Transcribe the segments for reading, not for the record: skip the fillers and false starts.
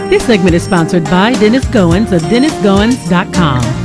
This segment is sponsored by Dennis GoinS of DennisGoins.com.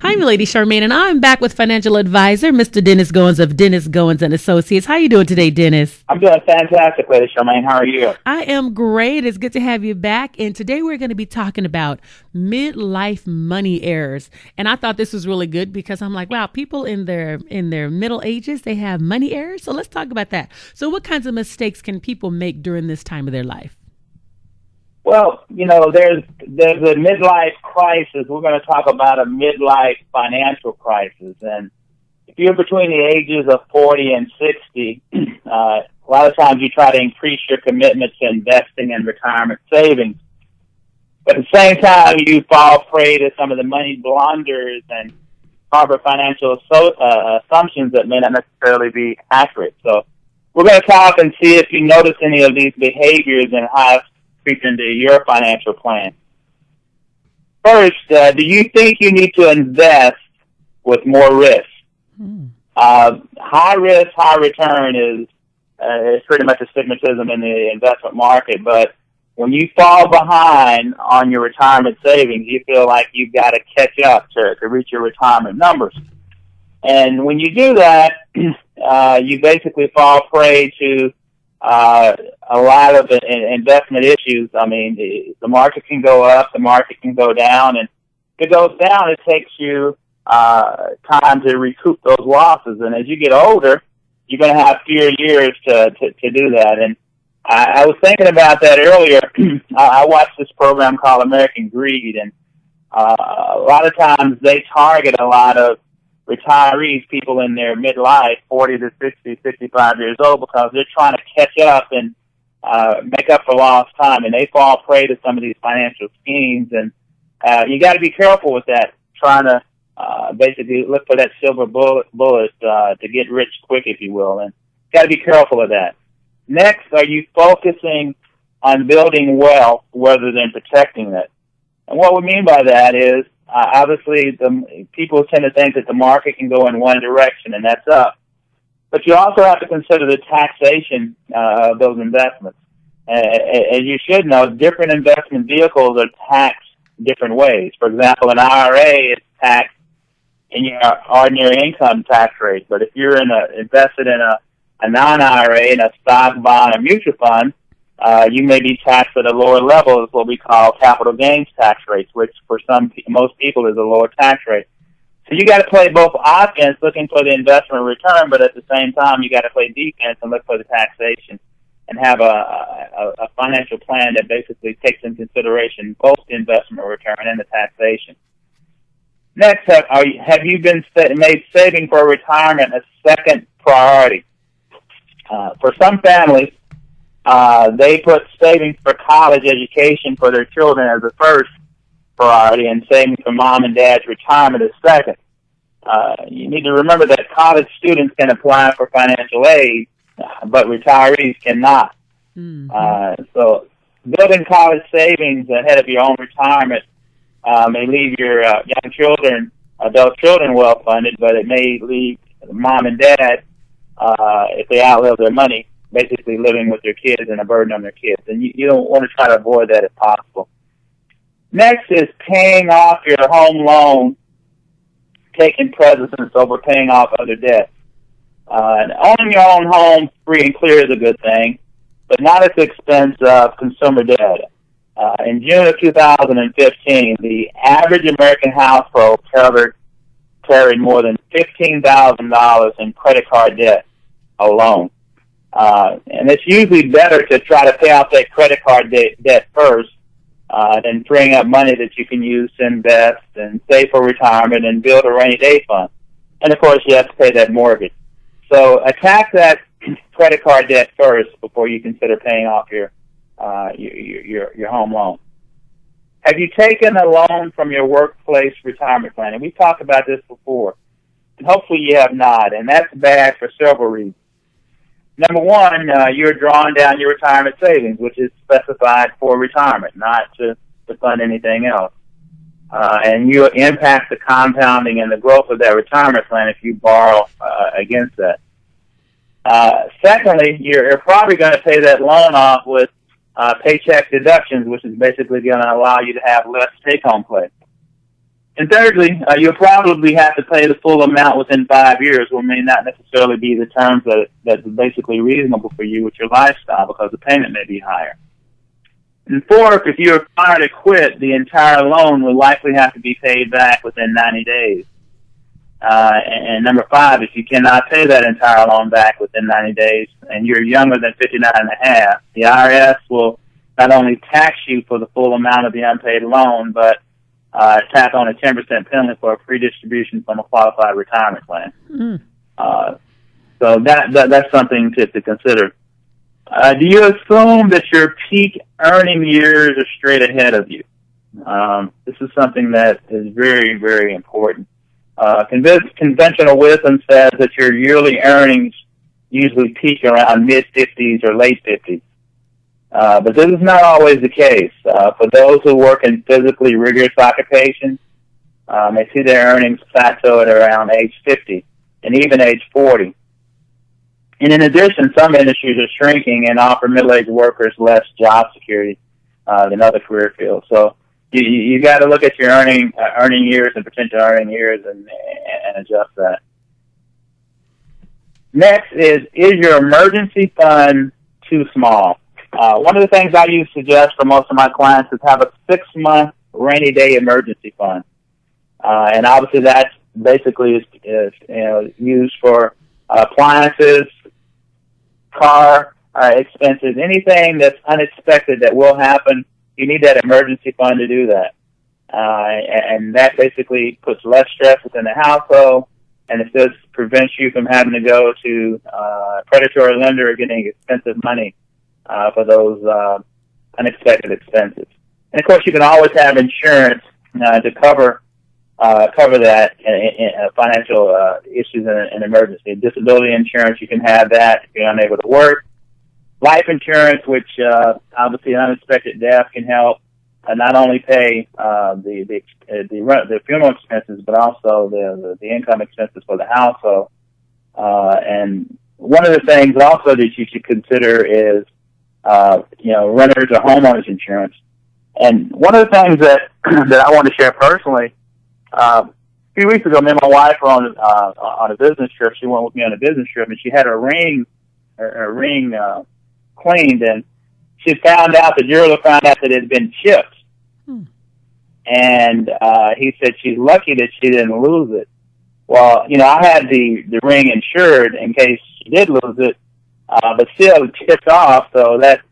Hi, my lady Charmaine, and I'm back with financial advisor, Mr. Dennis GoinS of Dennis GoinS and Associates. How are you doing today, Dennis? I'm doing fantastic, lady Charmaine. How are you? I am great. It's good to have you back. And today we're going to be talking about midlife money errors. And I thought this was really good because I'm like, wow, people in their middle ages, they have money errors. So let's talk about that. So what kinds of mistakes can people make during this time of their life? Well, there's a midlife crisis. We're going to talk about a midlife financial crisis. And if you're between the ages of 40 and 60, a lot of times you try to increase your commitment to investing and retirement savings. But at the same time, you fall prey to some of the money blunders and harbor financial assumptions that may not necessarily be accurate. So we're going to talk and see if you notice any of these behaviors and how creep into your financial plan. First, do you think you need to invest with more risk? High risk, high return is pretty much a stigmatism in the investment market, but when you fall behind on your retirement savings, you feel like you've got to catch up to reach your retirement numbers. And when you do that, you basically fall prey to a lot of investment issues. I mean, the market can go up, the market can go down, and if it goes down, it takes you time to recoup those losses. And as you get older, you're going to have fewer years to do that. And I was thinking about that earlier. I watched this program called American Greed, and a lot of times they target a lot of retirees, people in their midlife, 40 to 60, 65 years old, because they're trying to catch up and make up for lost time, and they fall prey to some of these financial schemes. And you got to be careful with that, trying to basically look for that silver bullet to get rich quick, if you will, and got to be careful of that. Next, are you focusing on building wealth rather than protecting it? And what we mean by that is, obviously, the people tend to think that the market can go in one direction, and that's up. But you also have to consider the taxation of those investments. As you should know, different investment vehicles are taxed different ways. For example, an IRA is taxed in your ordinary income tax rate. But if you're invested in a non-IRA, in a stock, bond, or mutual fund, you may be taxed at a lower level, is what we call capital gains tax rates, which for most people is a lower tax rate. So you got to play both offense, looking for the investment return, but at the same time, you got to play defense and look for the taxation, and have a financial plan that basically takes into consideration both the investment return and the taxation. Next, have you made saving for retirement a second priority? For some families, they put saving for college education for their children as the first priority, and saving for mom and dad's retirement as second. You need to remember that college students can apply for financial aid, but retirees cannot. Mm-hmm. So building college savings ahead of your own retirement may leave your young children, adult children, well funded, but it may leave mom and dad, if they outlive their money, basically living with their kids and a burden on their kids. And you don't want to try to avoid that if possible. Next is paying off your home loan, taking precedence over paying off other debts. And owning your own home free and clear is a good thing, but not at the expense of consumer debt. In June of 2015, the average American household carried more than $15,000 in credit card debt alone. And it's usually better to try to pay off that credit card debt first, than freeing up money that you can use to invest and save for retirement and build a rainy day fund. And of course, you have to pay that mortgage. So attack that credit card debt first before you consider paying off your home loan. Have you taken a loan from your workplace retirement plan? And we've talked about this before. And hopefully you have not, and that's bad for several reasons. Number one, you're drawing down your retirement savings, which is specified for retirement, not to fund anything else. And you impact the compounding and the growth of that retirement plan if you borrow against that. Secondly, you're probably going to pay that loan off with paycheck deductions, which is basically going to allow you to have less take-home pay. And thirdly, you'll probably have to pay the full amount within 5 years, which may not necessarily be the terms that's basically reasonable for you with your lifestyle because the payment may be higher. And fourth, if you're required to quit, the entire loan will likely have to be paid back within 90 days. And number five, if you cannot pay that entire loan back within 90 days and you're younger than 59 and a half, the IRS will not only tax you for the full amount of the unpaid loan, but tack on a 10% penalty for a free distribution from a qualified retirement plan. So that's something to consider. Do you assume that your peak earning years are straight ahead of you? This is something that is very, very important. Conventional wisdom says that your yearly earnings usually peak around mid-50s or late 50s. But this is not always the case. For those who work in physically rigorous occupations, they see their earnings plateau at around age 50 and even age 40. And in addition, some industries are shrinking and offer middle-aged workers less job security than other career fields. So you got to look at your earning years and potential earning years and adjust that. Next is your emergency fund too small? One of the things I usually suggest for most of my clients is have a 6-month rainy day emergency fund. And obviously that basically is used for appliances, car expenses, anything that's unexpected that will happen. You need that emergency fund to do that. And that basically puts less stress within the household, and it just prevents you from having to go to a predatory lender or getting expensive money for those unexpected expenses. And, of course, you can always have insurance to cover that in financial issues in an emergency. Disability insurance, you can have that if you're unable to work. Life insurance, which obviously unexpected death can help not only pay the funeral expenses, but also the income expenses for the household. And one of the things also that you should consider is renters or homeowners insurance. And one of the things that I want to share personally, a few weeks ago, me and my wife were on a business trip. She went with me on a business trip, and she had her ring cleaned, and she found out, the jeweler found out that it had been chipped. And he said she's lucky that she didn't lose it. Well, I had the ring insured in case she did lose it, but still it chipped off, so that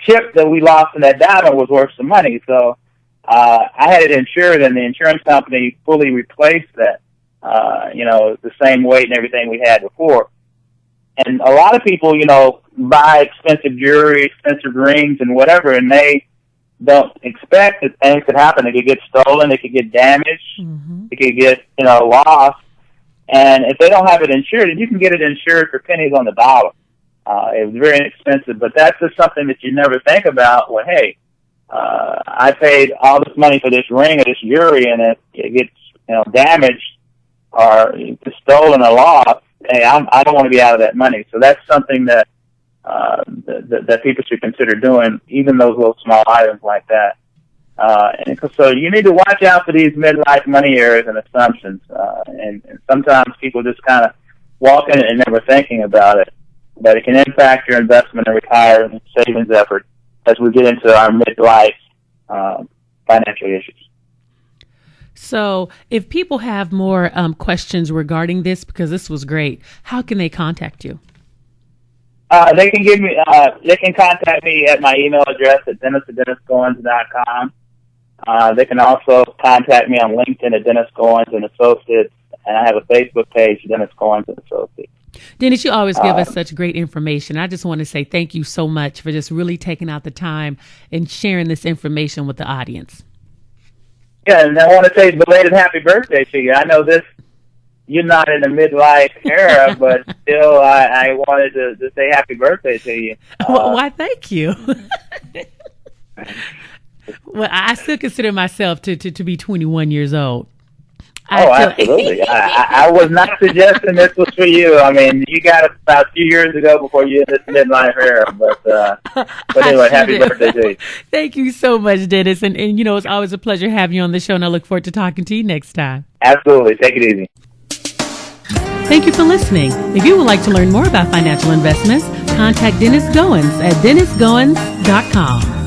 chip that we lost in that diamond was worth some money. So I had it insured, and the insurance company fully replaced that, the same weight and everything we had before. And a lot of people, buy expensive jewelry, expensive rings, and whatever, and they don't expect that things could happen. It could get stolen, it could get damaged, it could get, lost. And if they don't have it insured, and you can get it insured for pennies on the dollar. It was very inexpensive, but that's just something that you never think about. Well, hey, I paid all this money for this ring or this jewelry, and it gets, damaged or stolen or lost. Hey, I don't want to be out of that money. So that's something that people should consider doing, even those little small items like that. And so you need to watch out for these midlife money errors and assumptions. And sometimes people just kind of walk in and never thinking about it. But it can impact your investment and retirement savings effort as we get into our midlife financial issues. So if people have more questions regarding this, because this was great, how can they contact you? They can contact me at my email address at dennis@dennisgoins.com. They can also contact me on LinkedIn at Dennis Goins and Associates, and I have a Facebook page, Dennis Goins and Associates. Dennis, you always give us such great information. I just want to say thank you so much for just really taking out the time and sharing this information with the audience. Yeah, and I want to say belated happy birthday to you. I know you're not in the midlife era, but still I wanted to say happy birthday to you. Why, thank you. Well, I still consider myself to be 21 years old. Absolutely. I was not suggesting this was for you. I mean, you got it about a few years ago before you hit this midlife era. But anyway, happy birthday to you. Thank you so much, Dennis. And it's always a pleasure having you on the show, and I look forward to talking to you next time. Absolutely. Take it easy. Thank you for listening. If you would like to learn more about financial investments, contact Dennis GoinS at dennisgoins.com.